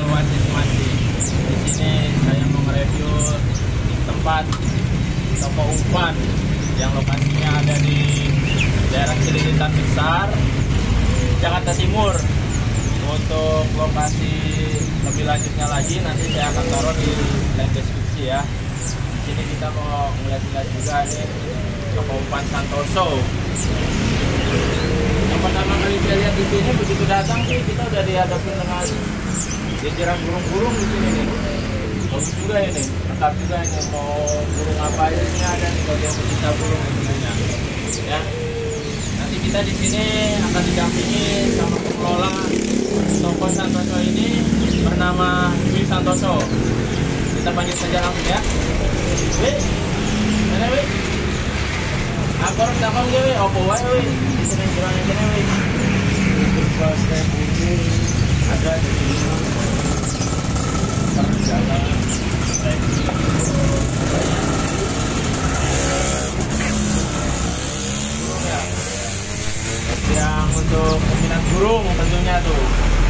evaluasi mancing. Di sini saya mau nge-review tempat toko umpan yang lokasinya ada di daerah Cililitan Besar, Jakarta Timur. Untuk lokasi lebih lanjutnya lagi nanti saya akan taruh di link deskripsi ya. Di sini kita mau melihat juga nih toko umpan Santoso. Yang pertama kali saya lihat di sini, begitu datang sih kita udah dihadapin dengan jajaran burung-burung di sini nih. Bagus juga ini, lengkap juga ini. Mau burung apa ini ada nih bagi yang pecinta burung tentunya. Ya, nanti kita di sini akan didampingi sama pengelola toko Santoso ini bernama Dwi Santoso. Kita panggil saja langsung ya. Wi, mana Wi? Aku harus datang dia Wi, opo wae Wi. Sini jalan ini Wi. Pas saya ini ada di sini. Perjalanan yang untuk peminat burung tentunya tuh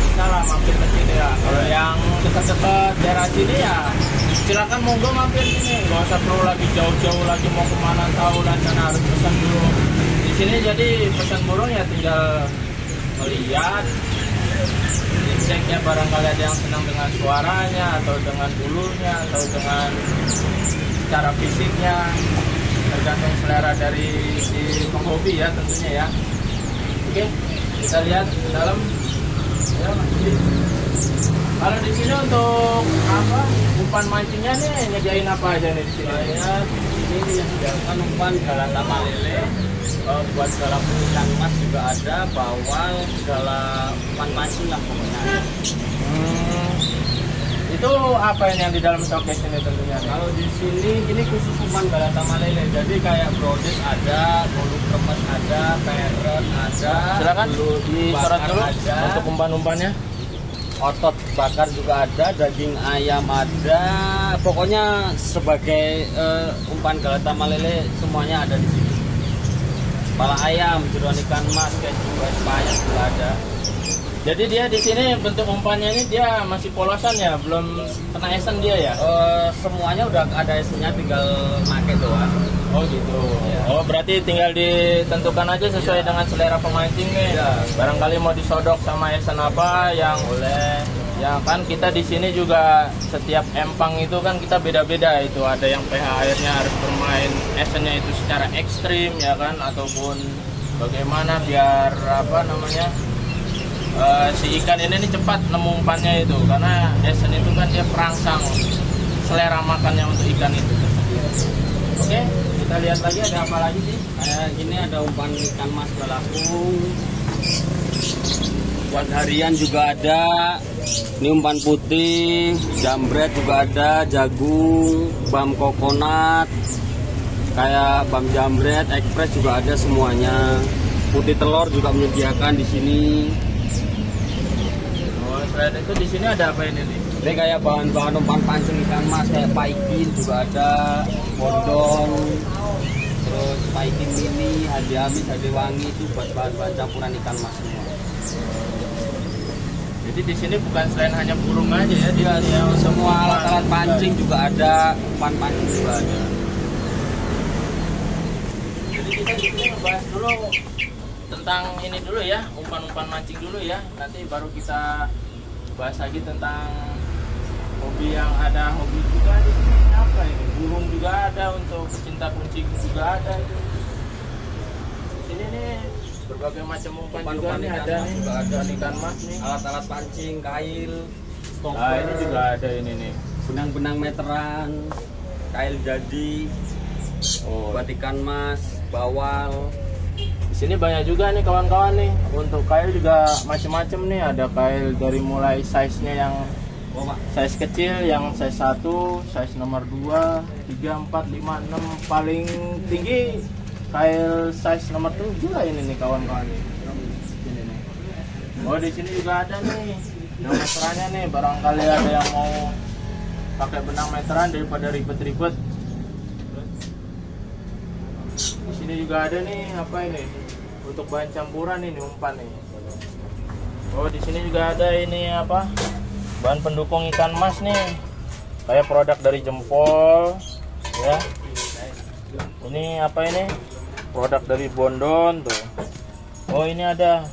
bisa lah mampir ke sini ya. Kalau yang dekat-dekat daerah sini ya silakan monggo mampir sini, nggak usah perlu lagi jauh-jauh lagi mau kemana tahu dan sana harus pesan burung. Di sini jadi pesan burung ya tinggal melihat, cek ya, barangkali ada yang senang dengan suaranya atau dengan bulunya atau dengan secara fisiknya, tergantung selera dari si penghobi ya tentunya ya. Oke, kita lihat ke dalam. Ya, kalau di sini untuk apa umpan mancingnya nih nyediain apa aja nih di sini? Ya, ini menyediakan umpan galata malele, buat segala ikan mas juga ada, bawal, segala umpan mancing lah pokoknya. Itu apa ini yang di dalam showcase ini tentunya? Kalau di sini ini khusus umpan galata malele, jadi kayak brodis ada, bulu kremes ada, parrot ada. Silakan disorot dulu ada. untuk umpan-umpannya. Otot bakar juga ada, daging ayam ada, pokoknya sebagai umpan galata malele semuanya ada di sini. Kepala ayam, jeroan ikan mas, kayak juga payah juga ada. Jadi dia di sini bentuk umpannya ini dia masih polosan ya, belum kena esen dia ya? Semuanya udah ada esennya, tinggal pakai doang. Oh gitu. Ya. Oh berarti tinggal ditentukan aja sesuai dengan selera pemancing nih. Ya. Barangkali mau disodok sama esen apa yang Boleh. ya kan kita di sini juga setiap empang itu kan kita beda-beda itu, ada yang pH airnya harus bermain esennya itu secara ekstrim ya kan, ataupun bagaimana biar apa namanya si ikan ini nih cepat nemu umpannya itu, karena esen itu kan dia perangsang selera makannya untuk ikan itu. Oke, kita lihat lagi ada apa lagi sih? Kayak gini ada umpan ikan mas balakung. Buat harian juga ada. Ini umpan putih, jambret juga ada, jagung, bam kokonat, kayak bam jambret, ekspres juga ada semuanya. Putih telur juga menyediakan di sini. Oh, selain itu di sini ada apa ini nih? Ini kayak bahan-bahan umpan pancing ikan mas, kayak paikin juga ada, bondong, terus paikin mini, hadi amis, hadi wangi, itu buat bahan-bahan campuran ikan mas semua. Jadi di sini bukan selain hanya burung aja ya, dia Semua alat-alat pancing juga ada, umpan pancing juga ada. Jadi kita di sini membahas dulu tentang ini dulu ya, umpan-umpan mancing dulu ya. Nanti baru kita bahas lagi tentang hobi yang ada. Hobi juga di sini apa ini? Burung juga ada, untuk pecinta kucing juga ada itu. Di sini nih berbagai macam umpan juga nih ada nih, ada ikan mas nih. Alat-alat pancing, kail, stopper. Nah, ini juga ada ini nih. Benang-benang meteran, kail jadi, buat ikan mas, bawal. Di sini banyak juga nih kawan-kawan nih. Untuk kail juga macam-macam nih. Ada kail dari mulai size-nya yang size kecil, yang size 1, size nomor 2, 3, 4, 5, 6, paling tinggi kail size nomor 7 lah ini nih kawan-kawan nih. Ini nih. Oh di sini juga ada nih yang meterannya nih. Barangkali ada yang mau pakai benang meteran daripada ribet-ribet. Di sini juga ada nih apa ini? Untuk bahan campuran ini umpan nih. Oh di sini juga ada ini apa? bahan pendukung ikan mas nih, kayak produk dari Jempol ya. Ini apa ini? Produk dari Bondon tuh. Oh, ini ada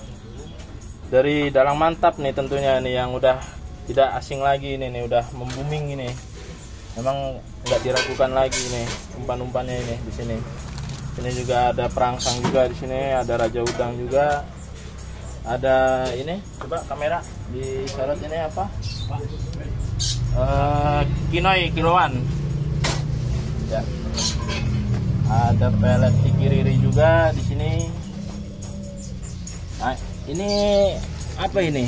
dari Dalang Mantap nih tentunya nih, yang udah tidak asing lagi ini nih, udah membuming ini. Memang nggak diragukan lagi nih umpan-umpannya ini di sini. Ini juga ada perangsang juga di sini, ada raja udang juga. Ada ini, coba kamera disorot, ini apa? Kinoy kiloan. Ya. Ada pelet tikiriri juga di sini. Nah, ini apa ini?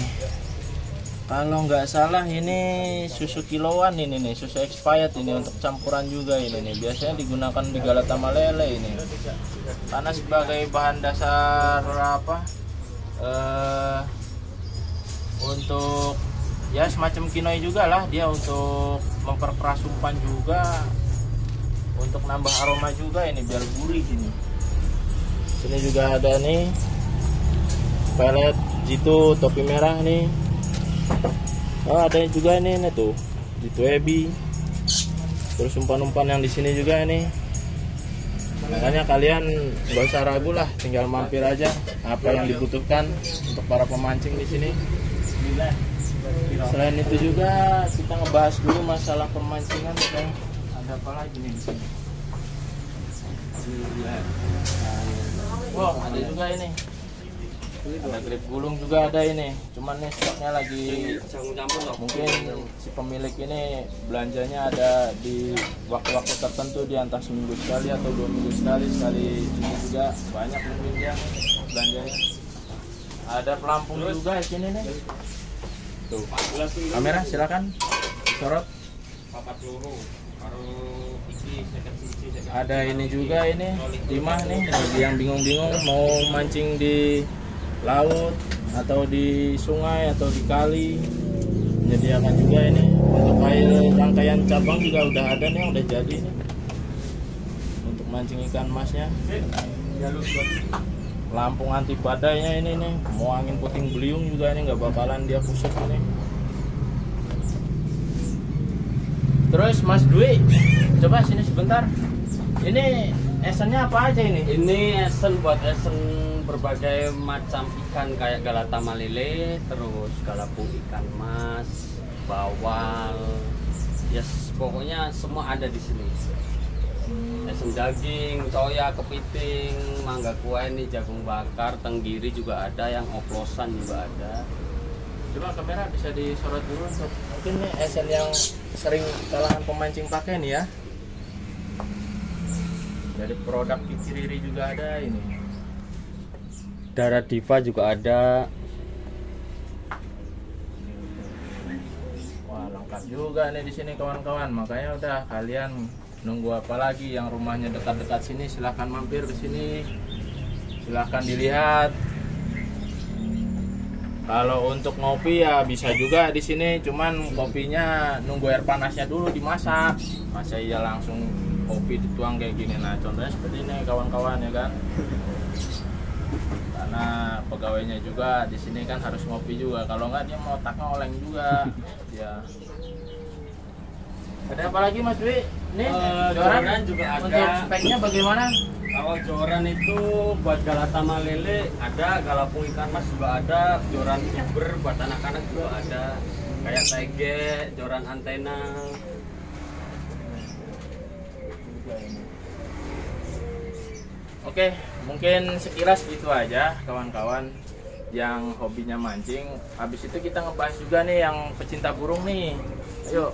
Kalau nggak salah ini susu kiloan ini nih, susu expired ini, untuk campuran juga ini nih. Biasanya digunakan di Galatama lele ini. Karena sebagai bahan dasar apa? Untuk ya semacam kinoy juga lah dia, untuk memperkeras umpan juga, untuk nambah aroma juga ini biar gurih ini. Sini juga ada nih pelet jitu topi merah nih. Oh, ada juga nih tuh jitu ebi. Terus umpan-umpan yang di sini juga nih. Makanya kalian nggak usah ragu lah, tinggal mampir aja apa yang dibutuhkan untuk para pemancing di sini. Selain itu juga kita ngebahas dulu masalah pemancingan. Ada apa lagi nih di sini? Wow, ada juga ini. Ada grip gulung juga ada ini. Cuman nih stoknya lagi, mungkin si pemilik ini belanjanya ada di waktu-waktu tertentu, di antara seminggu sekali atau 2 minggu sekali. Ini juga banyak mungkin dia belanjanya. Ada pelampung juga di sini nih. Tuh. Kamera silakan sorot. Ada ini juga ini timah nih, bagi yang bingung-bingung mau mancing di laut atau di sungai atau di kali, menyediakan juga ini. Untuk air rangkaian cabang juga udah ada nih, udah jadi nih untuk mancing ikan masnya. Lampung anti badainya ini nih, mau angin puting beliung juga ini nggak bakalan dia kusut ini. Terus Mas Dwi, coba sini sebentar. Ini esennya apa aja ini? Ini esen buat esen berbagai macam ikan, kayak galatama lele, terus galapung ikan mas, bawal, yes, pokoknya semua ada di sini. Esen daging, soya, kepiting, mangga kueni, jagung bakar, tenggiri juga ada, yang oplosan juga ada. Coba kamera bisa disorot dulu untuk mungkin nih esen yang sering kalangan pemancing pakai nih ya. Dari produk Kikiriri juga ada ini. Darah Diva juga ada. Wah, lengkap juga nih di sini kawan-kawan. Makanya udah, kalian nunggu apa lagi? Yang rumahnya dekat-dekat sini silahkan mampir ke sini. Silahkan dilihat. Kalau untuk ngopi ya bisa juga di sini, cuman kopinya nunggu air panasnya dulu dimasak. Masa iya langsung kopi dituang kayak gini. Nah, contohnya seperti ini kawan-kawan ya kan. Karena pegawainya juga di sini kan harus ngopi juga. Kalau nggak dia mau otaknya oleng juga. Ya. Ada apa lagi Mas Dwi? Nih, joran juga ada. Untuk speknya bagaimana? Kalau joran itu buat galatama lele ada, galapung ikan mas juga ada, joran fiber buat anak-anak juga ada, kayak tege, joran antena. Oke, mungkin sekilas gitu aja kawan-kawan yang hobinya mancing. Habis itu kita ngebahas juga nih yang pecinta burung nih. Ayo.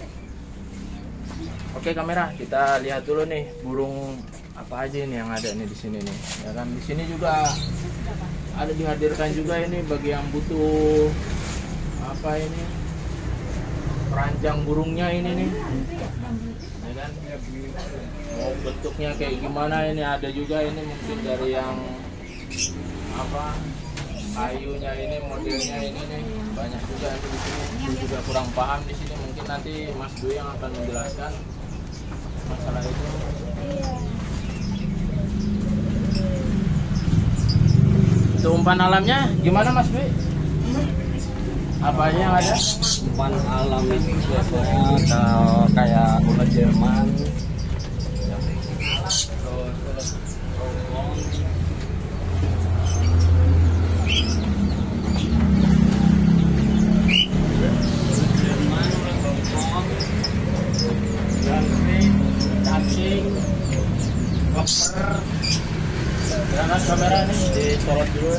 Oke kamera, kita lihat dulu nih burung apa aja ini yang ada nih di sini nih. Ya kan, di sini juga ada dihadirkan juga ini bagi yang butuh apa ini, peranjang burungnya ini nih. Ya kan? Mau bentuknya kayak gimana ini ada juga ini, mungkin dari yang apa kayunya ini, modelnya ini nih banyak juga di sini. Saya juga kurang paham di sini, mungkin nanti Mas Dwi yang akan menjelaskan masalah itu. Itu umpan alamnya gimana Mas Dwi? Apa aja yang ada? Umpan alam itu biasanya kalau kayak ulat Jerman, cacing, koper. Jangan kamera nih disorot dulu.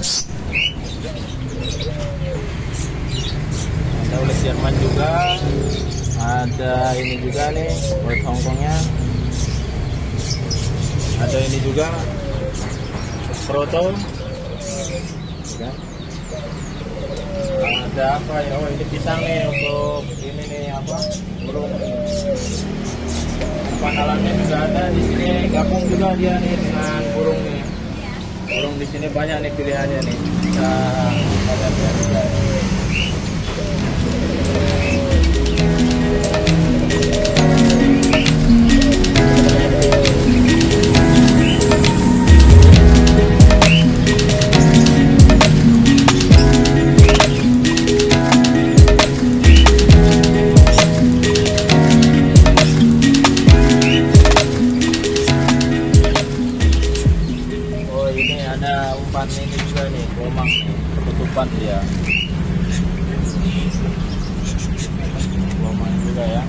Ada ulat Jerman juga, ada ini juga nih ulat Hongkongnya, ada ini juga proto, ya. Ada apa ya? Oh ini pisang nih untuk ini nih apa? Burung. Umpan alamnya juga ada di sini, gabung juga dia nih dengan burung nih. Burung di sini banyak nih pilihannya nih. Bisa lihat juga. Umpan ini juga nih, komang nih, ketutupan dia. Komang juga ya.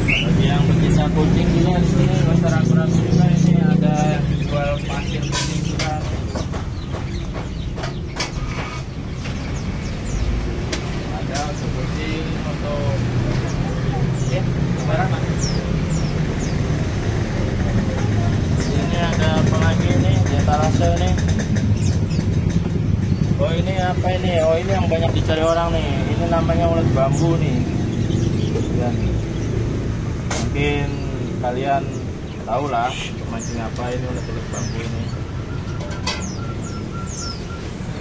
Bagi yang pecinta kucing juga di sini, nggak usah ragu-ragu juga, ini ada jual pasir kucing juga. Ada untuk kucing, untuk ya, barang. Ini ada apa lagi nih, etalase nih. Oh ini apa ini? Oh ini yang banyak dicari orang nih. Ini namanya ulat bambu nih. Ya. Mungkin kalian tahu lah mancing apa ini ulat bambu ini.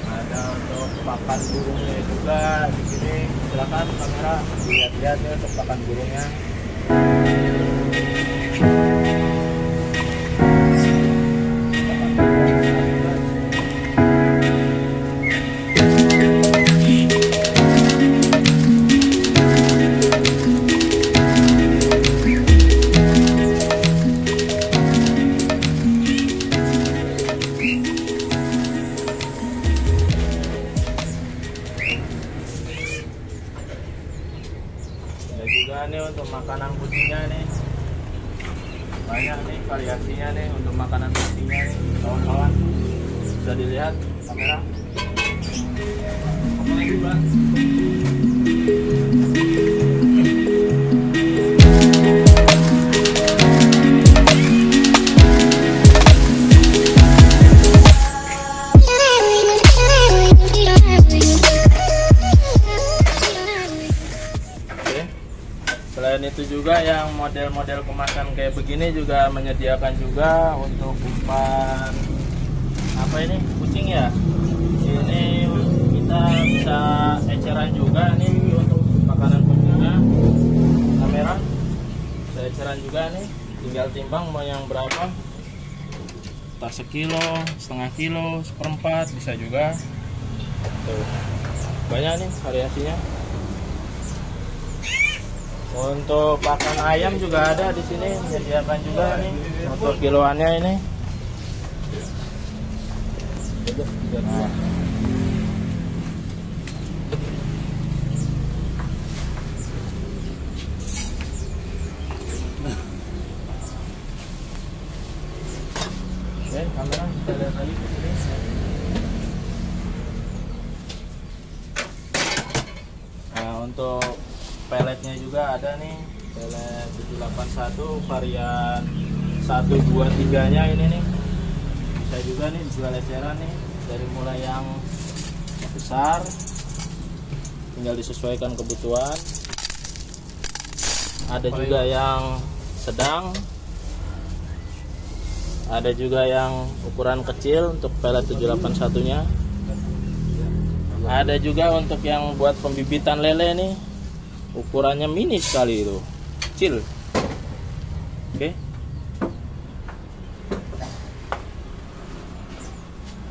Ada untuk pakan burungnya juga di sini. Silakan kamera lihat-lihat ya untuk pakan burungnya. Juga nih untuk makanan kucingnya nih, banyak nih variasinya nih untuk makanan kucingnya nih, kawan-kawan bisa dilihat kamera. Apa lagi Pak? Selain itu juga yang model-model kemasan kayak begini juga menyediakan juga untuk umpan apa ini kucing ya. Ini kita bisa eceran juga nih untuk makanan kucingnya. Kamera bisa eceran juga nih, tinggal timbang mau yang berapa. Entar sekilo, setengah kilo, seperempat bisa juga. Tuh. Banyak nih variasinya. Untuk pakan ayam juga ada di sini, menyediakan juga nih untuk kiloannya ini. Nah. Oke, kamera kita lihat lagi ke sini. Nah, untuk peletnya juga ada nih, pelet 781 varian 123 nya ini nih, bisa juga nih dijual eceran nih, dari mulai yang besar tinggal disesuaikan kebutuhan, ada juga yang sedang, ada juga yang ukuran kecil untuk pelet 781 nya, ada juga untuk yang buat pembibitan lele nih, ukurannya mini sekali itu, kecil. Oke.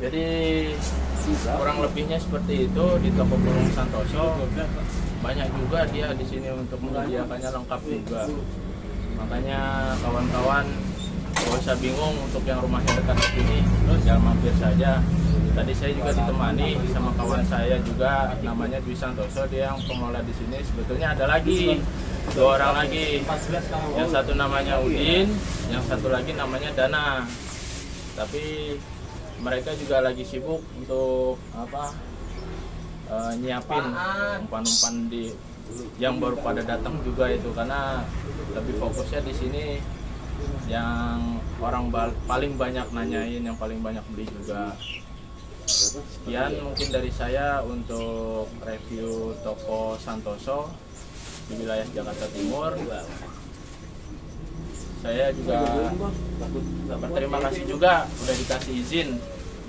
Jadi kurang lebihnya seperti itu di toko burung Santoso. Banyak juga dia di sini untuk menyediakannya lengkap juga. Makanya kawan-kawan gak usah bingung untuk yang rumahnya dekat di sini, jangan mampir saja. Tadi saya juga ditemani sama kawan saya juga, namanya Dwi Santoso, dia yang pengelola di sini. Sebetulnya ada lagi 2 orang lagi, yang satu namanya Udin, yang satu lagi namanya Dana. Tapi mereka juga lagi sibuk untuk nyiapin umpan-umpan di yang baru pada datang juga itu, karena lebih fokusnya di sini yang orang paling banyak nanyain, yang paling banyak beli juga. Sekian mungkin dari saya untuk review toko Santoso di wilayah Jakarta Timur. Saya juga berterima kasih juga udah dikasih izin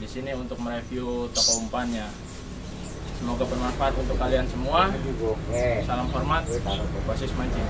di sini untuk mereview toko umpannya. Semoga bermanfaat untuk kalian semua. Salam hormat, Basis Mancing.